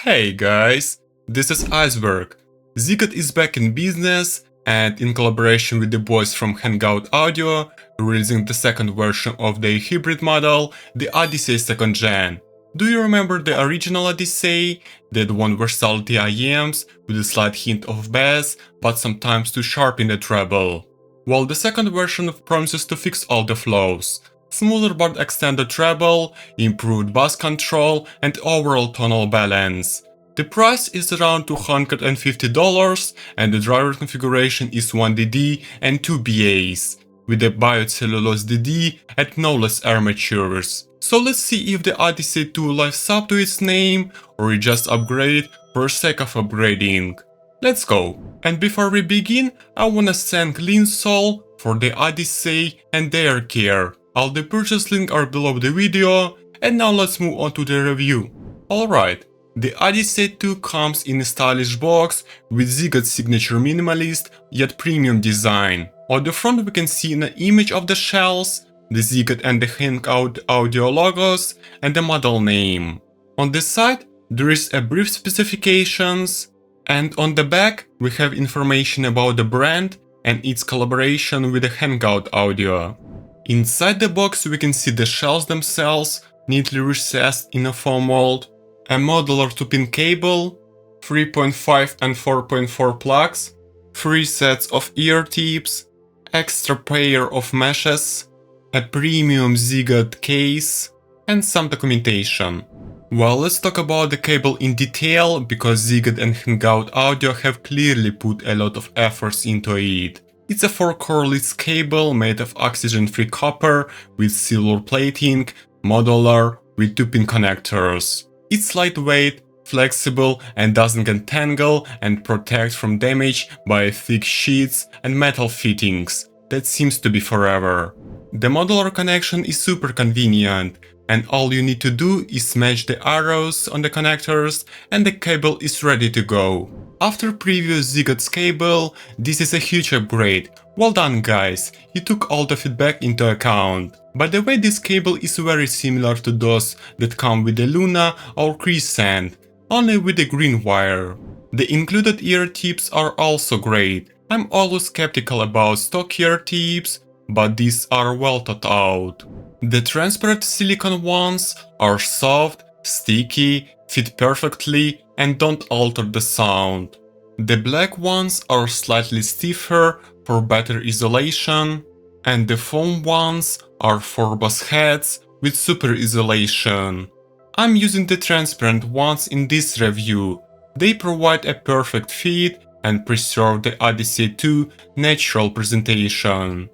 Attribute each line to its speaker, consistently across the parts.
Speaker 1: Hey guys, this is Iceberg. Ziigaat is back in business and in collaboration with the boys from Hangout.Audio releasing the second version of their hybrid model, the Odyssey 2nd Gen. Do you remember the original Odyssey? That one versatility IEMs with a slight hint of bass, but sometimes too sharp in the treble. Well, the second version promises to fix all the flaws. Smoother but extended treble, improved bass control, and overall tonal balance. The price is around $250 and the driver configuration is 1DD and 2 BAs, with a biocellulose DD and no less armatures. So let's see if the Odyssey 2 lives up to its name or it just upgraded for sake of upgrading. Let's go! And before we begin, I wanna thank Linsol for the Odyssey and their care. All the purchase links are below the video, and now let's move on to the review. Alright, the Odyssey 2 comes in a stylish box with Ziigaat's signature minimalist yet premium design. On the front we can see an image of the shells, the Ziigaat and the Hangout.Audio logos, and the model name. On the side there is a brief specifications, and on the back we have information about the brand and its collaboration with the Hangout.Audio. Inside the box we can see the shells themselves, neatly recessed in a foam mold, a modular 2-pin cable, 3.5 and 4.4 plugs, 3 sets of ear tips, extra pair of meshes, a premium Ziigaat case, and some documentation. Well, let's talk about the cable in detail, because Ziigaat and Hangout.Audio have clearly put a lot of efforts into it. It's a 4-coreless cable made of oxygen-free copper with silver plating, modular with 2-pin connectors. It's lightweight, flexible, and doesn't get tangled and protect from damage by thick sheets and metal fittings. That seems to be forever. The modular connection is super convenient, and all you need to do is match the arrows on the connectors and the cable is ready to go. After previous Ziigaat's cable, this is a huge upgrade. Well done guys, you took all the feedback into account. By the way, this cable is very similar to those that come with the Luna or Crescent, only with the green wire. The included ear tips are also great. I'm always skeptical about stock ear tips, but these are well thought out. The transparent silicone ones are soft, sticky, fit perfectly, and don't alter the sound. The black ones are slightly stiffer for better isolation, and the foam ones are for bass heads with super isolation. I'm using the transparent ones in this review. They provide a perfect fit and preserve the Odyssey 2 natural presentation.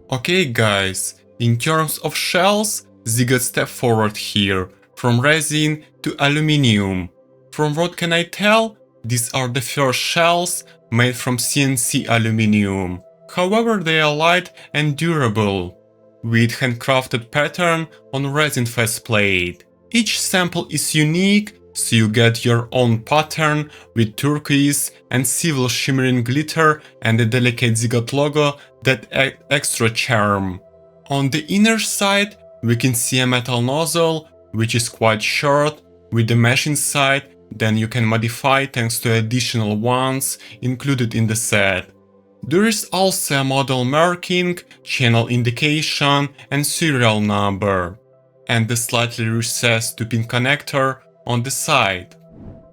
Speaker 1: Okay guys, in terms of shells, Ziigaat stepped forward here, from resin to aluminum. From what can I tell, these are the first shells made from CNC-aluminum. However, they are light and durable, with handcrafted pattern on resin faceplate. Each sample is unique, so you get your own pattern with turquoise and silver shimmering glitter and the delicate Ziigaat logo that add extra charm. On the inner side, we can see a metal nozzle, which is quite short, with the mesh inside, then you can modify thanks to additional ones included in the set. There is also a model marking, channel indication and serial number, and the slightly recessed 2-pin connector on the side.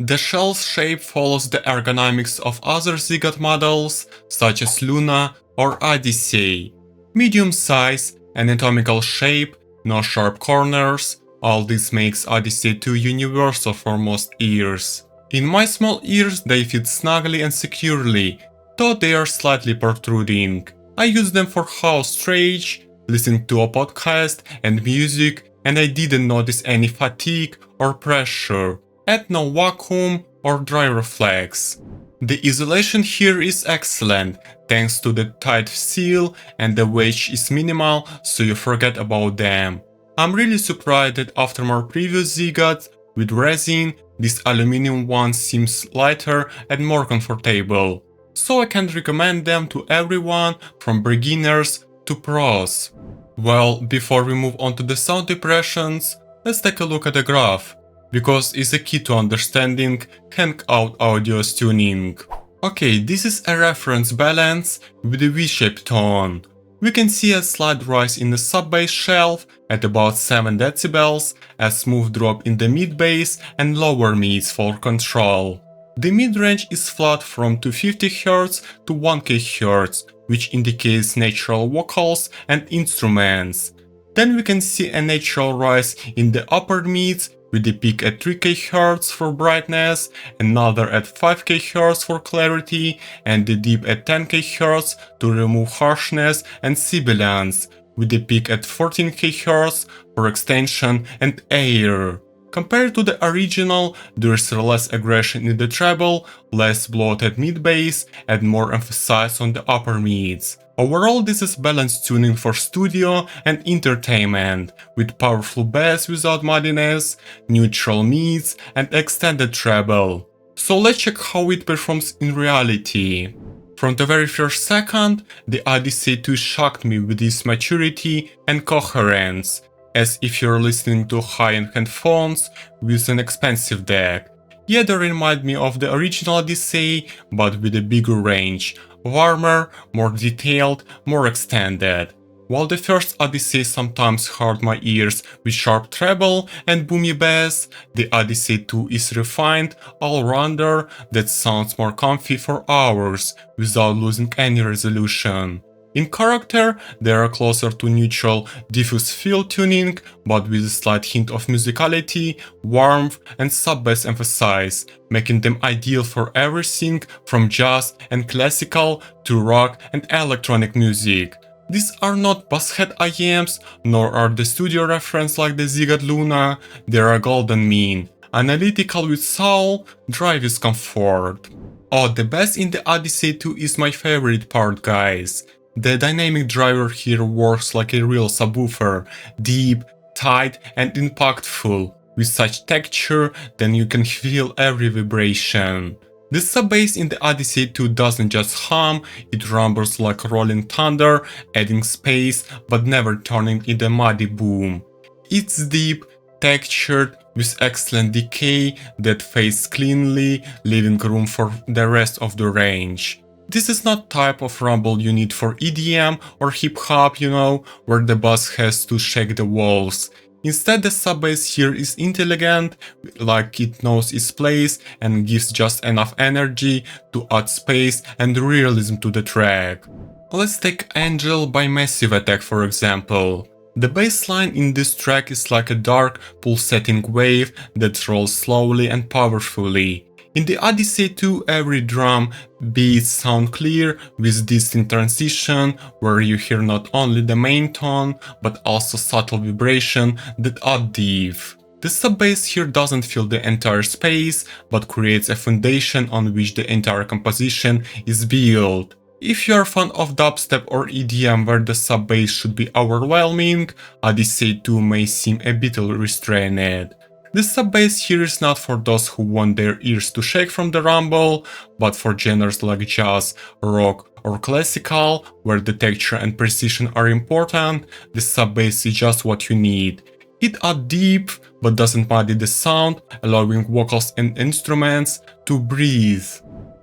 Speaker 1: The shell's shape follows the ergonomics of other Ziigaat models, such as Luna or Odyssey. Medium size, anatomical shape, no sharp corners, all this makes Odyssey 2 universal for most ears. In my small ears they fit snugly and securely, though they are slightly protruding. I use them for house stage, listening to a podcast and music, and I didn't notice any fatigue or pressure, and no vacuum or dry reflex. The isolation here is excellent, thanks to the tight seal, and the weight is minimal, so you forget about them. I'm really surprised that after my previous Ziigaat with resin, this aluminum one seems lighter and more comfortable. So I can recommend them to everyone from beginners to pros. Well, before we move on to the sound impressions, let's take a look at the graph. because it's a key to understanding Hangout.Audio tuning. Okay, this is a reference balance with a V-shaped tone. We can see a slight rise in the sub-bass shelf at about 7 decibels, a smooth drop in the mid-bass and lower mids for control. The mid-range is flat from 250 Hz to 1 kHz, which indicates natural vocals and instruments. Then we can see a natural rise in the upper mids, with the peak at 3 kHz for brightness, another at 5 kHz for clarity, and the dip at 10 kHz to remove harshness and sibilance, with the peak at 14 kHz for extension and air. Compared to the original, there is less aggression in the treble, less bloated mid-bass, and more emphasis on the upper mids. Overall, this is balanced tuning for studio and entertainment, with powerful bass without muddiness, neutral mids, and extended treble. So let's check how it performs in reality. From the very first second, the Odyssey 2 shocked me with its maturity and coherence, as if you're listening to high-end headphones with an expensive deck. Yeah, they remind me of the original Odyssey, but with a bigger range, warmer, more detailed, more extended. While the first Odyssey sometimes hurt my ears with sharp treble and boomy bass, the Odyssey 2 is refined all-rounder that sounds more comfy for hours without losing any resolution. In character, they are closer to neutral diffuse field tuning, but with a slight hint of musicality, warmth, and sub-bass emphasis, making them ideal for everything from jazz and classical to rock and electronic music. These are not basshead IEMs, nor are the studio reference like the Ziigaat Luna, they are golden mean, analytical with soul, dry with comfort. Oh, the bass in the Odyssey 2 is my favorite part, guys. The dynamic driver here works like a real subwoofer, deep, tight and impactful, with such texture that you can feel every vibration. The sub-bass in the Odyssey 2 doesn't just hum, it rumbles like rolling thunder, adding space but never turning into a muddy boom. It's deep, textured, with excellent decay that fades cleanly, leaving room for the rest of the range. This is not type of rumble you need for EDM or hip-hop, you know, where the bass has to shake the walls. Instead, the sub-bass here is intelligent, like it knows its place and gives just enough energy to add space and realism to the track. Let's take Angel by Massive Attack for example. The bass line in this track is like a dark, pulsating wave that rolls slowly and powerfully. In the Odyssey 2, every drum beats sound clear with distinct transition, where you hear not only the main tone, but also subtle vibration that add depth. The sub-bass here doesn't fill the entire space, but creates a foundation on which the entire composition is built. If you are a fan of dubstep or EDM where the sub-bass should be overwhelming, Odyssey 2 may seem a bit restrained. The sub-bass here is not for those who want their ears to shake from the rumble, but for genres like jazz, rock or classical, where the texture and precision are important, the sub-bass is just what you need. It adds deep, but doesn't muddy the sound, allowing vocals and instruments to breathe.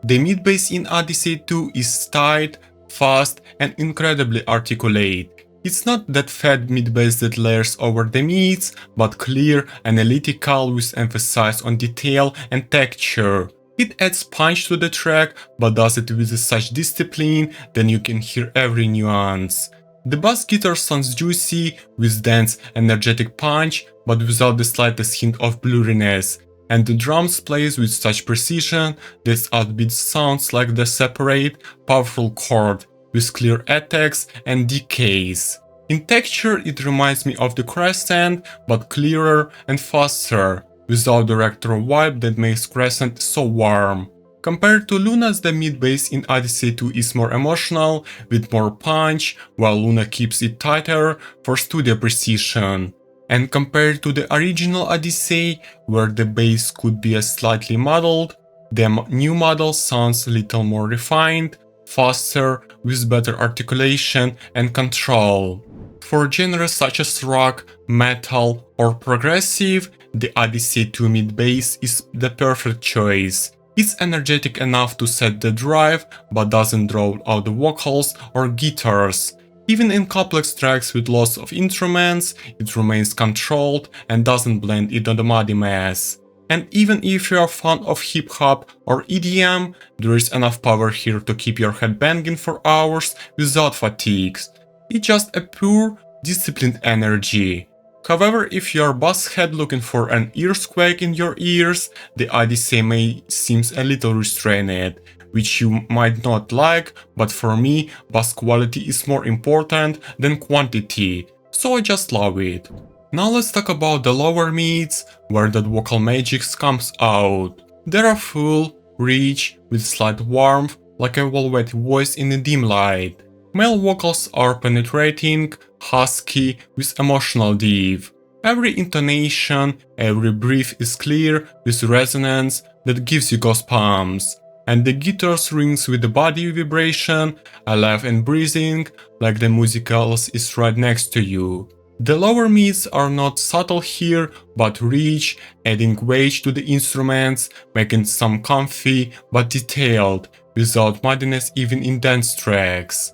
Speaker 1: The mid-bass in Odyssey 2 is tight, fast and incredibly articulate. It's not that fat mid-bass that layers over the mids, but clear, analytical with emphasis on detail and texture. It adds punch to the track, but does it with such discipline that you can hear every nuance. The bass guitar sounds juicy, with dense, energetic punch, but without the slightest hint of blurriness. And the drums plays with such precision that outbeat sounds like the separate, powerful chord, with clear attacks and decays. In texture, it reminds me of the Crescent, but clearer and faster, without the retro vibe that makes Crescent so warm. Compared to Luna's, the mid-bass in Odyssey 2 is more emotional, with more punch, while Luna keeps it tighter for studio precision. And compared to the original Odyssey, where the bass could be slightly muddled, the new model sounds a little more refined, faster, with better articulation and control. For genres such as rock, metal, or progressive, the Odyssey 2 mid-bass is the perfect choice. It's energetic enough to set the drive, but doesn't draw out the vocals or guitars. Even in complex tracks with lots of instruments, it remains controlled and doesn't blend into the muddy mess. And even if you are fond of hip-hop or EDM, there is enough power here to keep your head banging for hours without fatigue. It's just a pure, disciplined energy. However, if you're basshead looking for an earthquake in your ears, the Odyssey may seem a little restrained, which you might not like, but for me, bass quality is more important than quantity, so I just love it. Now let's talk about the lower mids, where that vocal magic comes out. They are full, rich, with slight warmth, like a velvet voice in a dim light. Male vocals are penetrating, husky, with emotional depth. Every intonation, every breath is clear, with resonance that gives you goosebumps. And the guitars rings with the body vibration, alive and breathing, like the musicals is right next to you. The lower mids are not subtle here, but rich, adding weight to the instruments, making some comfy but detailed, without muddiness even in dance tracks.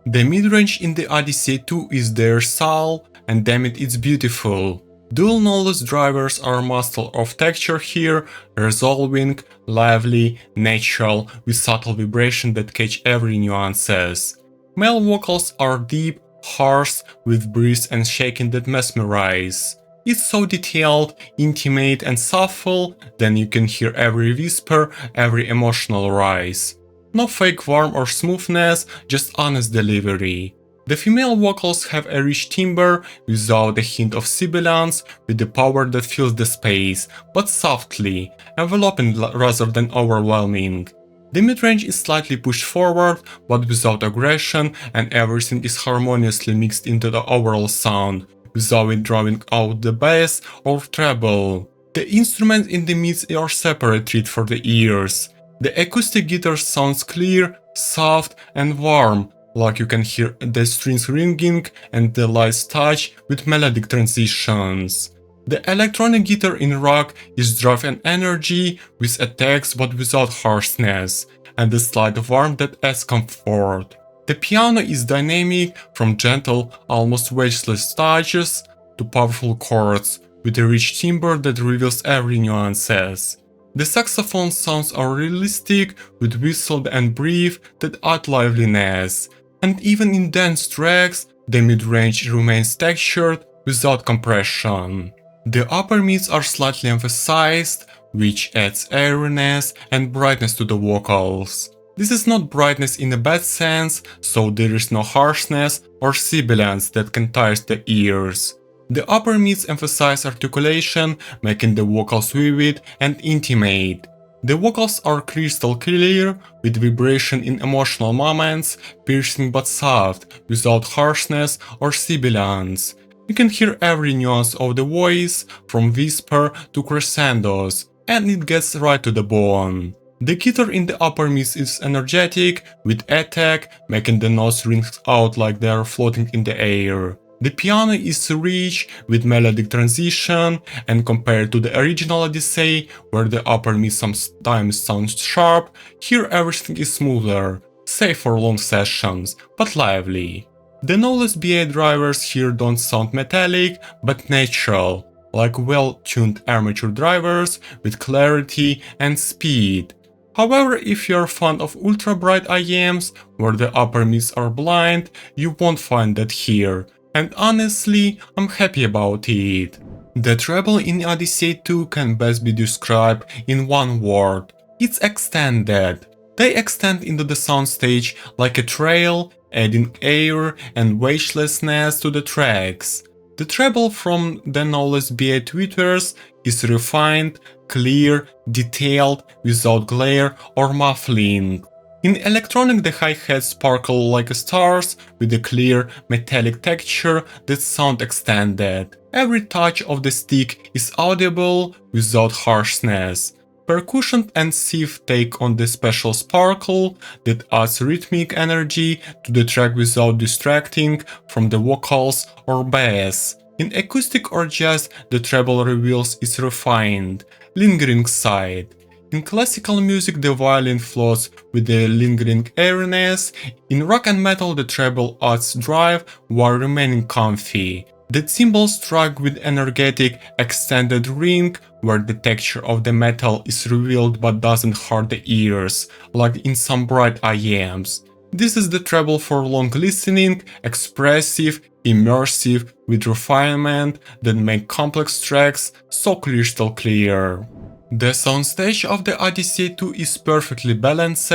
Speaker 1: The mid-range in the Odyssey 2 is their soul, and damn it, it's beautiful. Dual knowledge drivers are master of texture here, resolving, lively, natural, with subtle vibration that catch every nuances. Male vocals are deep, harsh, with breaths and shaking that mesmerize. It's so detailed, intimate and soulful, then you can hear every whisper, every emotional rise. No fake warmth or smoothness, just honest delivery. The female vocals have a rich timbre without a hint of sibilance, with the power that fills the space, but softly, enveloping rather than overwhelming. The mid-range is slightly pushed forward, but without aggression, and everything is harmoniously mixed into the overall sound, without it drawing out the bass or treble. The instruments in the mids are separate treat for the ears. The acoustic guitar sounds clear, soft and warm, like you can hear the strings ringing and the light touch with melodic transitions. The electronic guitar in rock is drive and energy with attacks but without harshness, and a slight warmth that adds comfort. The piano is dynamic, from gentle, almost voiceless touches to powerful chords, with a rich timbre that reveals every nuances. The saxophone sounds are realistic, with whistle and breathe that add liveliness. And even in dance tracks, the mid-range remains textured without compression. The upper mids are slightly emphasized, which adds airiness and brightness to the vocals. This is not brightness in a bad sense, so there is no harshness or sibilance that can tire the ears. The upper mids emphasize articulation, making the vocals vivid and intimate. The vocals are crystal clear, with vibration in emotional moments, piercing but soft, without harshness or sibilance. You can hear every nuance of the voice, from whisper to crescendos, and it gets right to the bone. The guitar in the upper mids is energetic, with attack, making the notes ring out like they are floating in the air. The piano is rich, with melodic transition, and compared to the original Odyssey, where the upper mid sometimes sounds sharp, here everything is smoother, safe for long sessions, but lively. The knowledge BA drivers here don't sound metallic, but natural, like well-tuned armature drivers with clarity and speed. However, if you're fond of ultra-bright IEMs, where the upper mids are blind, you won't find that here. And honestly, I'm happy about it. The treble in Odyssey 2 can best be described in one word. It's extended. They extend into the soundstage like a trail, adding air and weightlessness to the tracks. The treble from the Knowledge BA tweeters is refined, clear, detailed, without glare or muffling. In electronic, the hi-hats sparkle like stars, with a clear, metallic texture that sound extended. Every touch of the stick is audible, without harshness. Percussion and synth take on the special sparkle that adds rhythmic energy to the track without distracting from the vocals or bass. In acoustic or jazz, the treble reveals its refined, lingering side. In classical music, the violin flows with a lingering airiness. In rock and metal, the treble adds drive while remaining comfy. The cymbals strike with energetic, extended ring, where the texture of the metal is revealed but doesn't hurt the ears, like in some bright IEMs. This is the treble for long listening, expressive, immersive, with refinement that make complex tracks so crystal clear. The soundstage of the Odyssey 2 is perfectly balanced,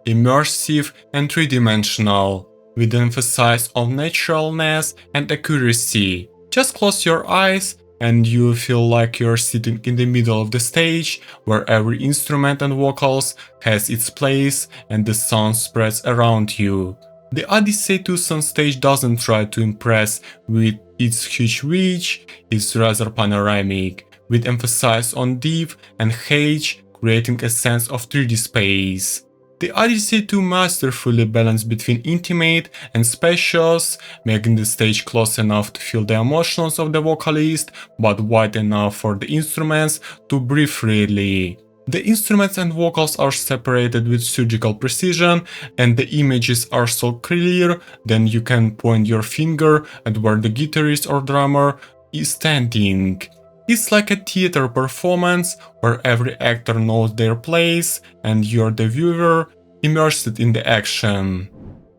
Speaker 1: immersive and three-dimensional, with emphasis on naturalness and accuracy. Just close your eyes and you feel like you're sitting in the middle of the stage, where every instrument and vocals has its place and the sound spreads around you. The Odyssey 2 soundstage doesn't try to impress with its huge reach, it's rather panoramic, with emphasis on deep and height, creating a sense of 3D space. The Odyssey 2 masterfully balanced between intimate and spacious, making the stage close enough to feel the emotions of the vocalist, but wide enough for the instruments to breathe freely. The instruments and vocals are separated with surgical precision, and the images are so clear that you can point your finger at where the guitarist or drummer is standing. It's like a theater performance where every actor knows their place and you're the viewer immersed in the action.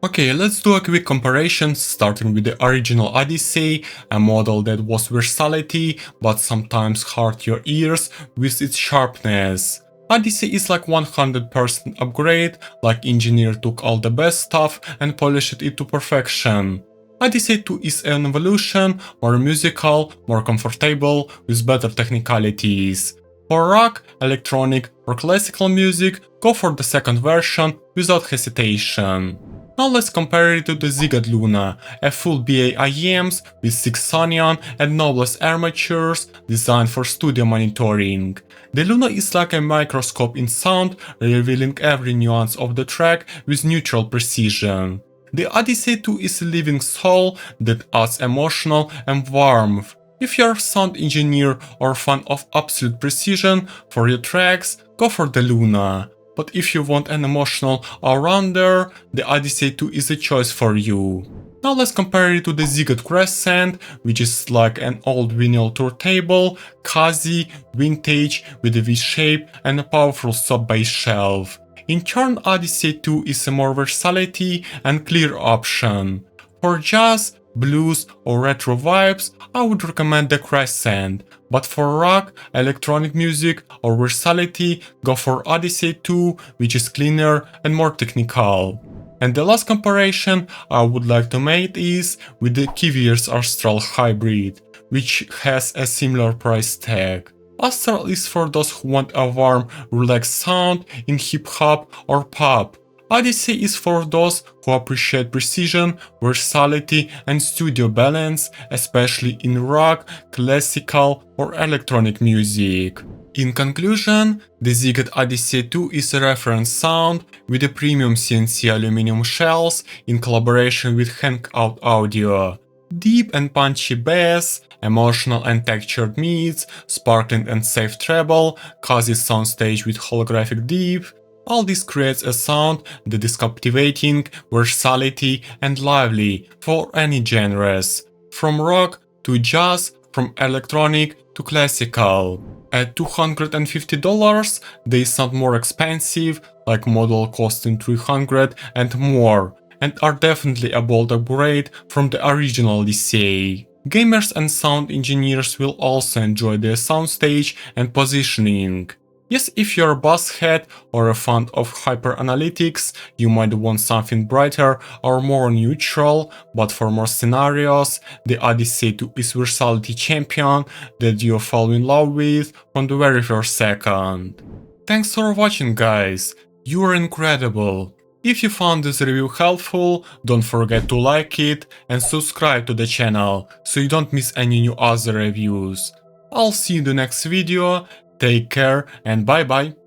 Speaker 1: Okay, let's do a quick comparison, starting with the original Odyssey, a model that was versatility but sometimes hurt your ears with its sharpness. Odyssey is like 100% upgrade, like engineer took all the best stuff and polished it to perfection. Odyssey 2 is an evolution, more musical, more comfortable, with better technicalities. For rock, electronic or classical music, go for the second version without hesitation. Now let's compare it to the Ziigaat Luna, a full BA IEMs with 6 Sonion and knobless armatures designed for studio monitoring. The Luna is like a microscope in sound, revealing every nuance of the track with neutral precision. The Odyssey 2 is a living soul that adds emotional and warmth. If you're a sound engineer or fan of absolute precision for your tracks, go for the Luna. But if you want an emotional all-rounder, the Odyssey 2 is a choice for you. Now let's compare it to the Ziigaat Crescent, which is like an old vinyl turntable, cozy, vintage, with a V-shape and a powerful sub-bass shelf. In turn, Odyssey 2 is a more versatility and clear option. For jazz, blues or retro vibes, I would recommend the Crescent, but for rock, electronic music or versatility, go for Odyssey 2, which is cleaner and more technical. And the last comparison I would like to make is with the Kiwi's Astral hybrid, which has a similar price tag. Astral is for those who want a warm, relaxed sound in hip-hop or pop. Odyssey is for those who appreciate precision, versatility and studio balance, especially in rock, classical or electronic music. In conclusion, the Ziigaat Odyssey 2 is a reference sound with a premium CNC-aluminum shells in collaboration with Hangout.Audio. Deep and punchy bass, emotional and textured mids, sparkling and safe treble, cozy soundstage with holographic deep. All this creates a sound that is captivating, versatility and lively for any genres, from rock to jazz, from electronic to classical. At $250, they sound more expensive, like model costing $300 and more, and are definitely a bold upgrade from the original Odyssey. Gamers and sound engineers will also enjoy the soundstage and positioning. Yes, if you're a bass head or a fan of hyper-analytics, you might want something brighter or more neutral, but for more scenarios, the Odyssey 2 is versatility champion that you'll fall in love with from the very first second. Thanks for watching, guys, you are incredible. If you found this review helpful, don't forget to like it and subscribe to the channel so you don't miss any new other reviews. I'll see you in the next video. Take care and bye bye.